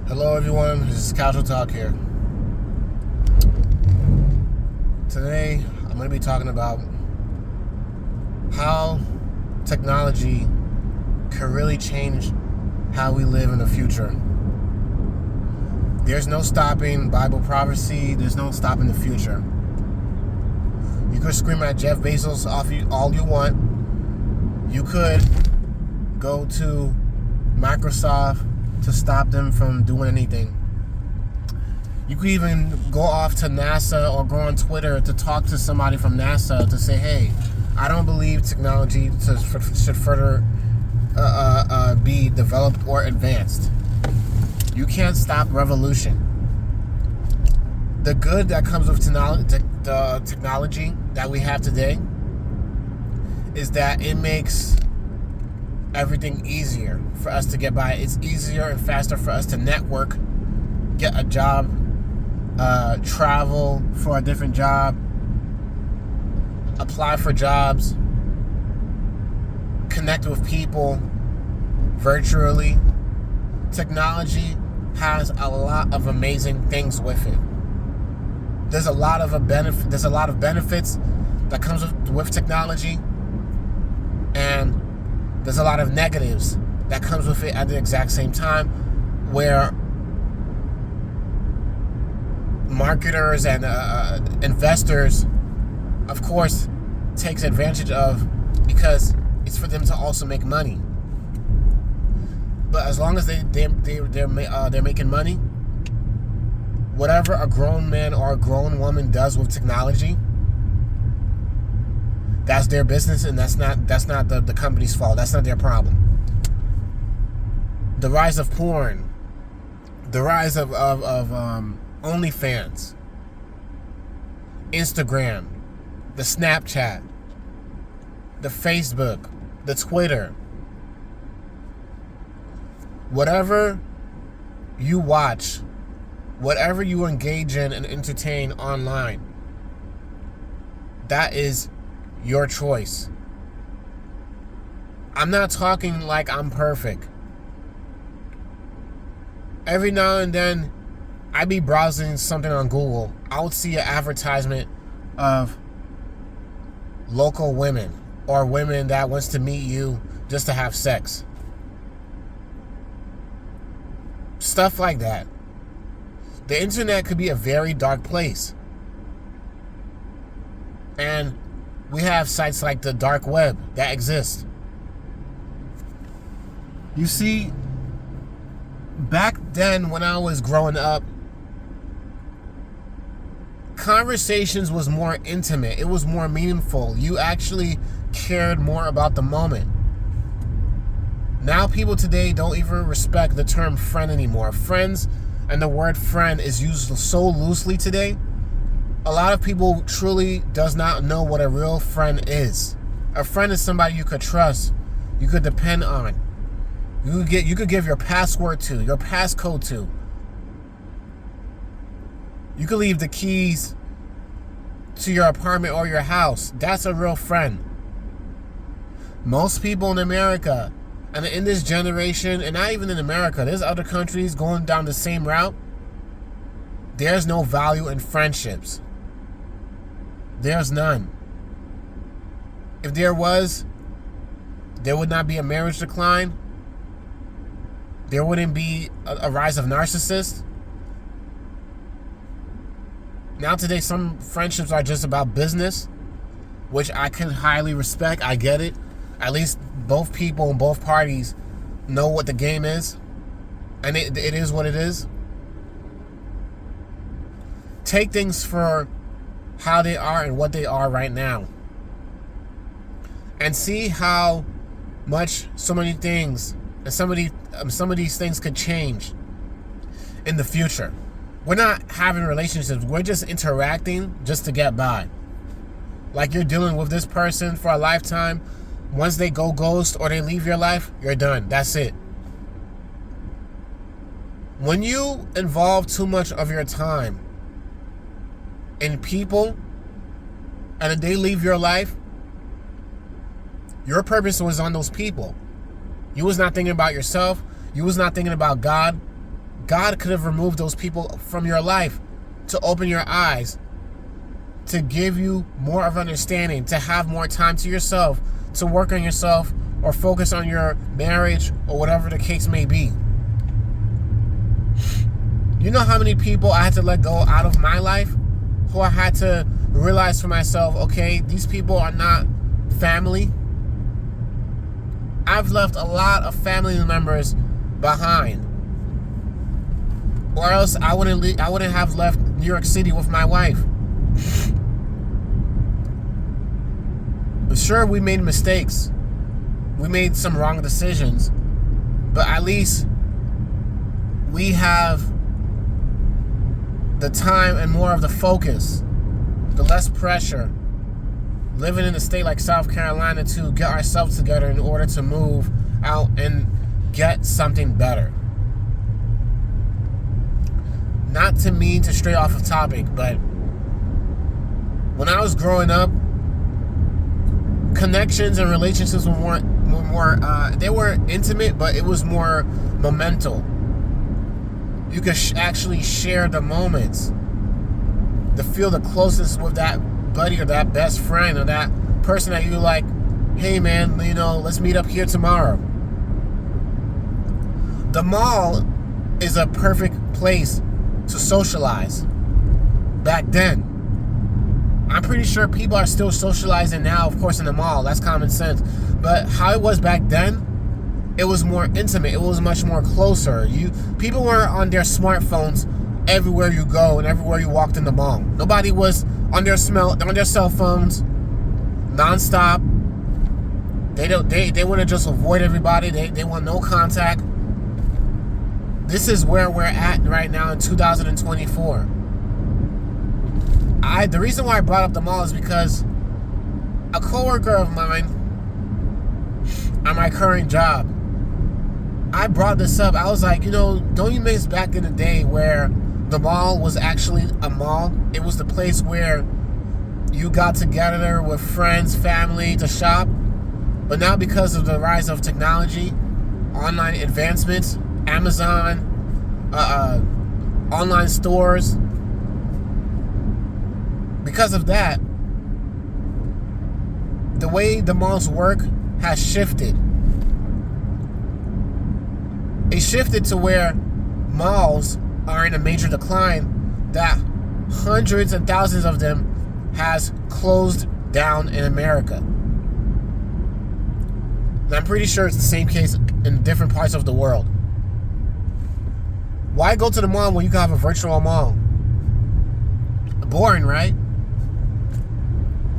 Hello everyone, this is Casual Talk here. Today I'm going to be talking about how technology can really change how we live in the future. There's no stopping Bible prophecy, there's no stopping the future. You could scream at Jeff Bezos all you want. You could go to Microsoft to stop them from doing anything. You could even go off to NASA or go on Twitter to talk to somebody from NASA to say, hey, I don't believe technology should further be developed or advanced. You can't stop revolution. The good that comes with the technology that we have today is that it makes everything easier for us to get by. It's easier and faster for us to network, get a job, travel for a different job, apply for jobs, connect with people virtually. Technology has a lot of amazing things with it. There's a lot of benefits that comes with technology, and there's a lot of negatives that comes with it at the exact same time, where marketers and investors, of course, takes advantage of, because it's for them to also make money. But as long as they're making money, whatever a grown man or a grown woman does with technology, that's their business, and that's not the company's fault. That's not their problem. The rise of porn, the rise of OnlyFans, Instagram, the Snapchat, the Facebook, the Twitter, whatever you watch, whatever you engage in and entertain online, that is your choice. I'm not talking like I'm perfect. Every now and then, I be browsing something on Google. I would see an advertisement of local women or women that wants to meet you just to have sex. Stuff like that. The internet could be a very dark place. And we have sites like the dark web that exist. You see, back then when I was growing up, conversations was more intimate. It was more meaningful. You actually cared more about the moment. Now people today don't even respect the term friend anymore. Friends and the word friend is used so loosely today. A lot of people truly does not know what a real friend is. A friend is somebody you could trust, you could depend on. You could give your password to, your passcode to. You could leave the keys to your apartment or your house. That's a real friend. Most people in America, and in this generation, and not even in America, there's other countries going down the same route. There's no value in friendships. There's none. If there was, there would not be a marriage decline. There wouldn't be a rise of narcissists. Now today, some friendships are just about business, which I can highly respect. I get it. At least both people and both parties know what the game is. And it is what it is. Take things for how they are and what they are right now, and see how much so many things and some of these things could change in the future. We're not having relationships. We're just interacting just to get by. Like, you're dealing with this person for a lifetime. Once they go ghost or they leave your life, you're done. That's it. When you involve too much of your time in people and then they leave your life, your purpose was on those people. You was not thinking about yourself. You was not thinking about God. God could have removed those people from your life to open your eyes, to give you more of understanding, to have more time to yourself, to work on yourself, or focus on your marriage, or whatever the case may be. You know how many people I had to let go out of my life, who I had to realize for myself, okay, these people are not family. I've left a lot of family members behind, or else I wouldn't have left New York City with my wife. Sure, we made mistakes. We made some wrong decisions, but at least we have the time and more of the focus, the less pressure, living in a state like South Carolina, to get ourselves together in order to move out and get something better. Not to mean to stray off of topic, but when I was growing up, connections and relationships were more they weren't intimate, but it was more momental. You could actually share the moments, to feel the closest with that buddy or that best friend or that person that you like, hey man, let's meet up here tomorrow. The mall is a perfect place to socialize. Back then, I'm pretty sure people are still socializing now, of course, in the mall. That's common sense. But how it was back then, it was more intimate. It was much more closer. People weren't on their smartphones everywhere you go and everywhere you walked in the mall. Nobody was on their cell phones nonstop. They want to just avoid everybody. They want no contact. This is where we're at right now in 2024. The reason why I brought up the mall is because a coworker of mine at my current job, I brought this up. I was like, don't you miss back in the day where the mall was actually a mall? It was the place where you got together with friends, family to shop. But now, because of the rise of technology, online advancements, Amazon, online stores, because of that, the way the malls work has shifted. It shifted to where malls are in a major decline, that hundreds and thousands of them has closed down in America. And I'm pretty sure it's the same case in different parts of the world. Why go to the mall when you can have a virtual mall? Boring, right?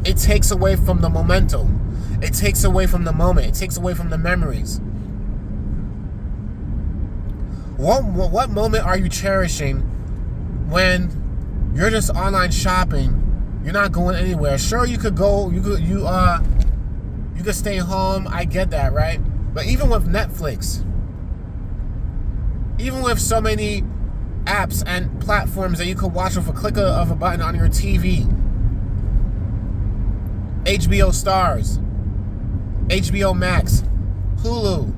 It takes away from the momentum. It takes away from the moment. It takes away from the memories. What moment are you cherishing when you're just online shopping? You're not going anywhere. Sure, you could go. You could stay home. I get that, right? But even with Netflix, even with so many apps and platforms that you could watch with a click of a button on your TV, HBO Stars, HBO Max, Hulu,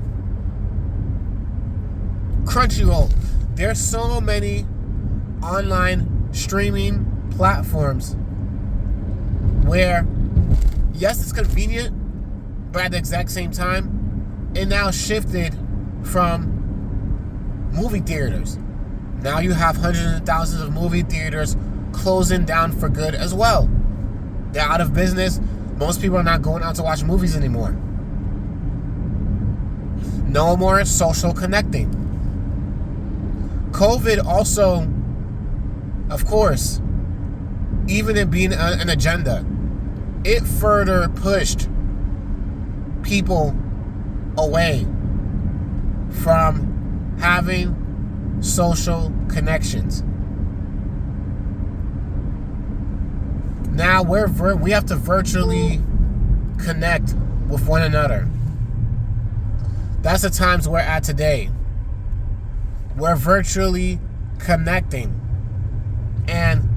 Crunchyroll. There's so many online streaming platforms where, yes, it's convenient, but at the exact same time, it now shifted from movie theaters. Now you have hundreds of thousands of movie theaters closing down for good as well. They're out of business. Most people are not going out to watch movies anymore. No more social connecting. COVID also, of course, even in being an agenda, it further pushed people away from having social connections. Now we have to virtually connect with one another. That's the times we're at today. We're virtually connecting. And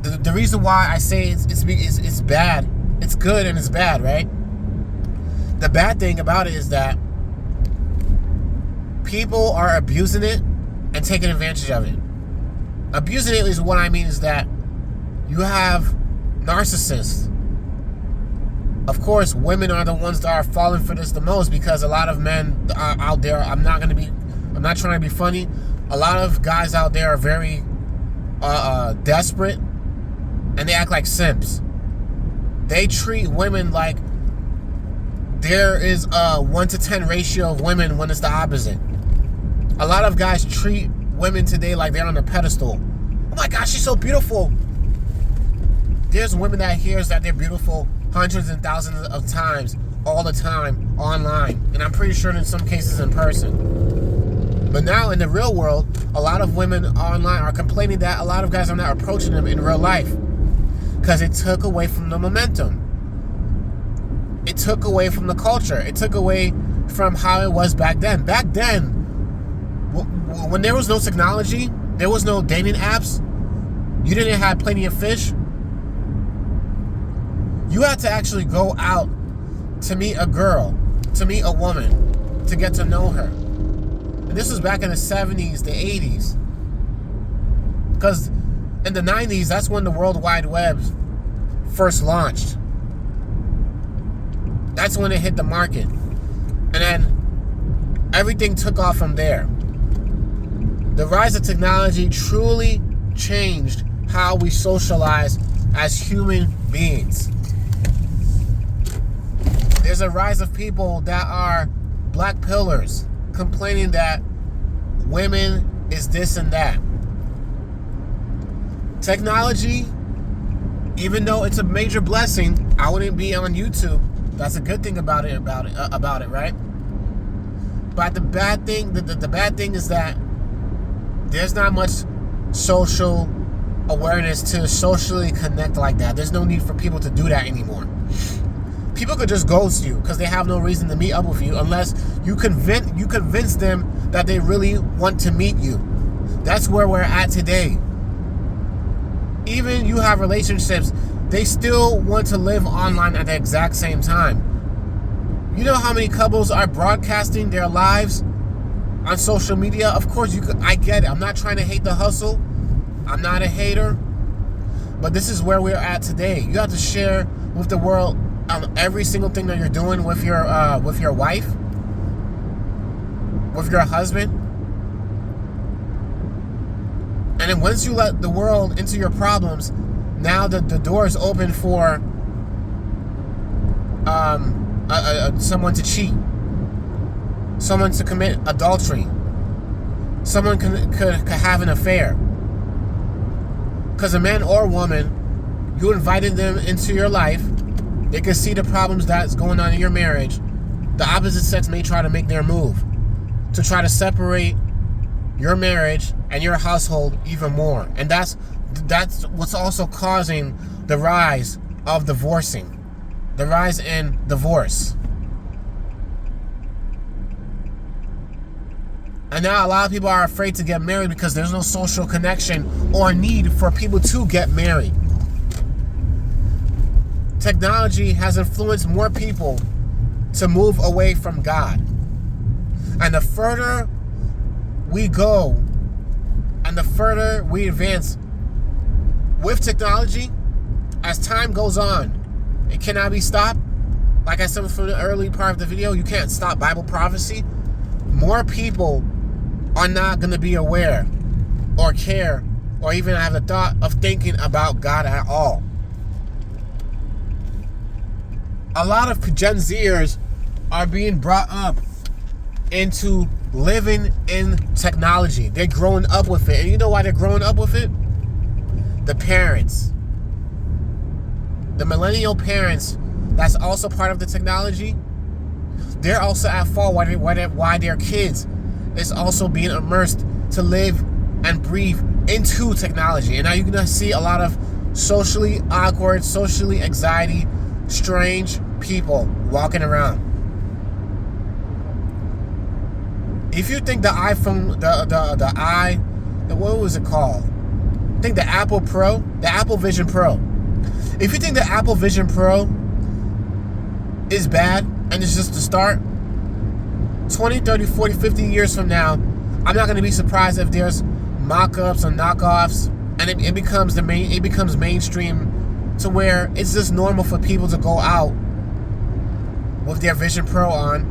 the reason why I say it's bad, it's good and it's bad, right? The bad thing about it is that people are abusing it and taking advantage of it. Abusing it is what I mean is that you have narcissists. Of course, women are the ones that are falling for this the most because a lot of men are out there. I'm not trying to be funny. A lot of guys out there are very desperate, and they act like simps. They treat women like there is a 1 to 10 ratio of women when it's the opposite. A lot of guys treat women today like they're on a pedestal. Oh my gosh, she's so beautiful. There's women that hears that they're beautiful hundreds and thousands of times all the time online, and I'm pretty sure in some cases in person. But now in the real world, a lot of women online are complaining that a lot of guys are not approaching them in real life because it took away from the momentum. It took away from the culture. It took away from how it was back then. Back then, when there was no technology, there was no dating apps, you didn't have Plenty of Fish. You had to actually go out to meet a girl, to meet a woman, to get to know her. And this was back in the 70s, the 80s. Because in the 90s, that's when the World Wide Web first launched. That's when it hit the market. And then everything took off from there. The rise of technology truly changed how we socialize as human beings. There's a rise of people that are black pillars, complaining that women is this and that. Technology, even though it's a major blessing, I wouldn't be on YouTube. That's a good thing about it, right? But the bad thing is that there's not much social awareness to socially connect like that. There's no need for people to do that anymore. People could just ghost you because they have no reason to meet up with you unless you convince them that they really want to meet you. That's where we're at today. Even you have relationships, they still want to live online at the exact same time. You know how many couples are broadcasting their lives on social media? Of course, I get it. I'm not trying to hate the hustle. I'm not a hater. But this is where we're at today. You have to share with the world every single thing that you're doing with your wife, with your husband. And then once you let the world into your problems, now the door is open for someone to cheat, someone to commit adultery, someone could have an affair. Because a man or woman, you invited them into your life, they can see the problems that's going on in your marriage. The opposite sex may try to make their move to try to separate your marriage and your household even more. And that's what's also causing the rise of divorcing, the rise in divorce. And now a lot of people are afraid to get married because there's no social connection or need for people to get married. Technology has influenced more people to move away from God. And the further we go and the further we advance with technology, as time goes on, it cannot be stopped. Like I said from the early part of the video, you can't stop Bible prophecy. More people are not going to be aware or care or even have the thought of thinking about God at all. A lot of Gen Zers are being brought up into living in technology. They're growing up with it. And you know why they're growing up with it? The parents. The millennial parents, that's also part of the technology. They're also at fault why their kids is also being immersed to live and breathe into technology. And now you're going to see a lot of socially awkward, socially anxiety, strange people walking around. If you think the iPhone, what was it called? I think the Apple Vision Pro. If you think the Apple Vision Pro is bad and it's just the start, 20, 30, 40, 50 years from now, I'm not going to be surprised if there's mock-ups or knockoffs, and it becomes mainstream to where it's just normal for people to go out with their Vision Pro on,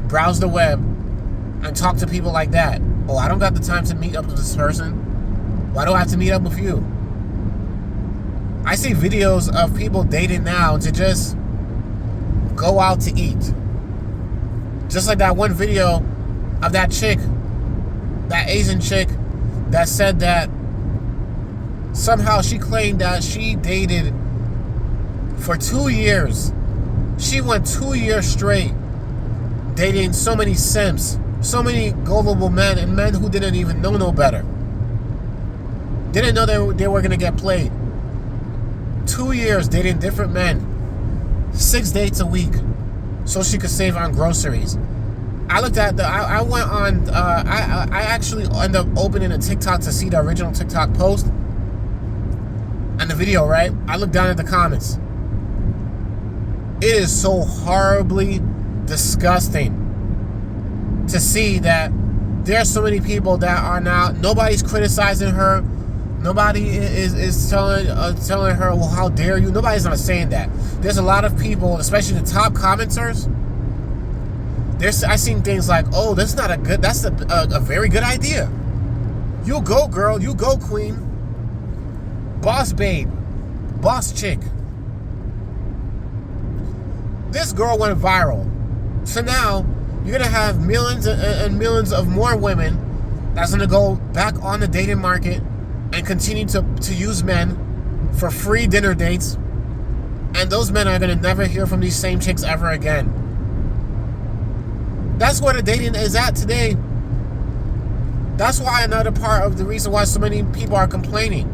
browse the web, and talk to people like that. Oh, I don't got the time to meet up with this person. Why do I have to meet up with you? I see videos of people dating now to just go out to eat. Just like that one video of that chick, that Asian chick, that said that somehow she claimed that she dated for 2 years. She went 2 years straight dating so many simps, so many gullible men, and men who didn't even know no better. Didn't know they were going to get played. 2 years dating different men. 6 dates a week so she could save on groceries. I looked at I went on, I actually ended up opening a TikTok to see the original TikTok post and the video, right? I looked down at the comments. It is so horribly disgusting to see that there are so many people that are now, nobody's criticizing her. Nobody is telling her, well, how dare you? Nobody's not saying that. There's a lot of people, especially the top commenters. I seen things like, oh, that's a very good idea. You go, girl. You go, queen. Boss babe. Boss chick. This girl went viral. So now, you're going to have millions and millions of more women that's going to go back on the dating market and continue to use men for free dinner dates. And those men are going to never hear from these same chicks ever again. That's where the dating is at today. That's why another part of the reason why so many people are complaining.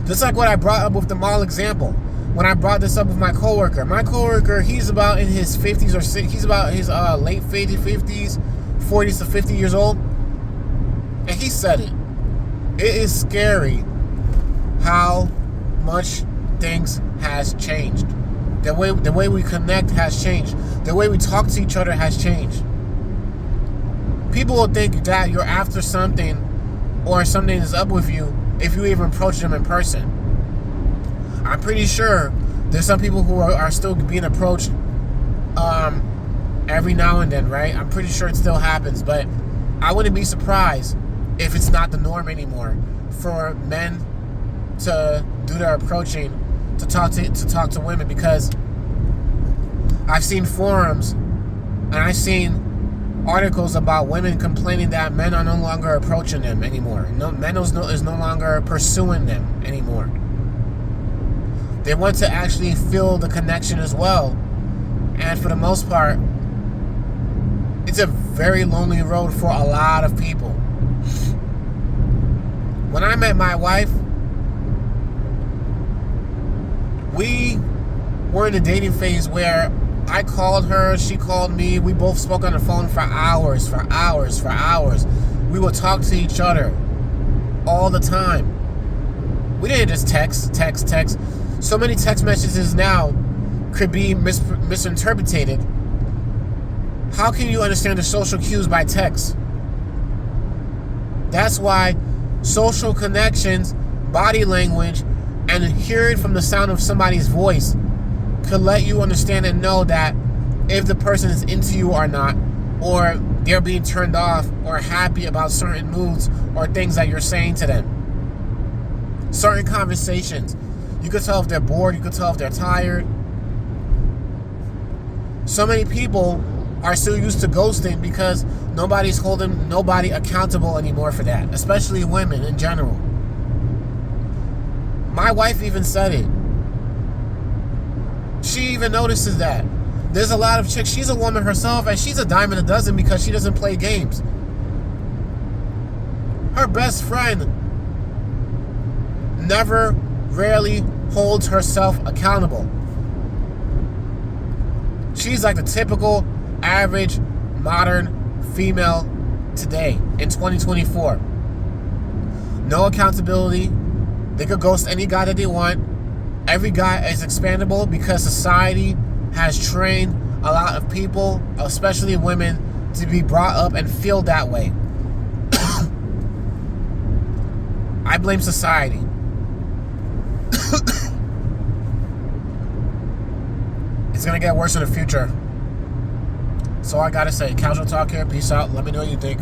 Just like what I brought up with the mall example. When I brought this up with my coworker. My coworker, he's about in his 50s or he's about his late 50s, 40s to 50 years old. And he said it. It is scary how much things has changed. The way we connect has changed. The way we talk to each other has changed. People will think that you're after something or something is up with you if you even approach them in person. I'm pretty sure there's some people who are still being approached every now and then, right? I'm pretty sure it still happens, but I wouldn't be surprised if it's not the norm anymore for men to do their approaching to talk to women, because I've seen forums and I've seen articles about women complaining that men are no longer approaching them anymore. Men is no longer pursuing them anymore. They want to actually feel the connection as well. And for the most part, it's a very lonely road for a lot of people. When I met my wife, we were in the dating phase where I called her, she called me, we both spoke on the phone for hours. We would talk to each other all the time. We didn't just text. So many text messages now could be misinterpreted. How can you understand the social cues by text? That's why social connections, body language, and hearing from the sound of somebody's voice could let you understand and know that if the person is into you or not, or they're being turned off or happy about certain moods or things that you're saying to them. Certain conversations. You could tell if they're bored, you could tell if they're tired. So many people are still used to ghosting because nobody's holding nobody accountable anymore for that, especially women in general. My wife even said it. She even notices that. There's a lot of chicks, she's a woman herself, and she's a dime in a dozen because she doesn't play games. Her best friend rarely holds herself accountable. She's like the typical, average, modern female today in 2024. No accountability. They could ghost any guy that they want. Every guy is expandable because society has trained a lot of people, especially women, to be brought up and feel that way. I blame society. It's gonna get worse in the future. So I gotta say, casual talk here. Peace out. Let me know what you think.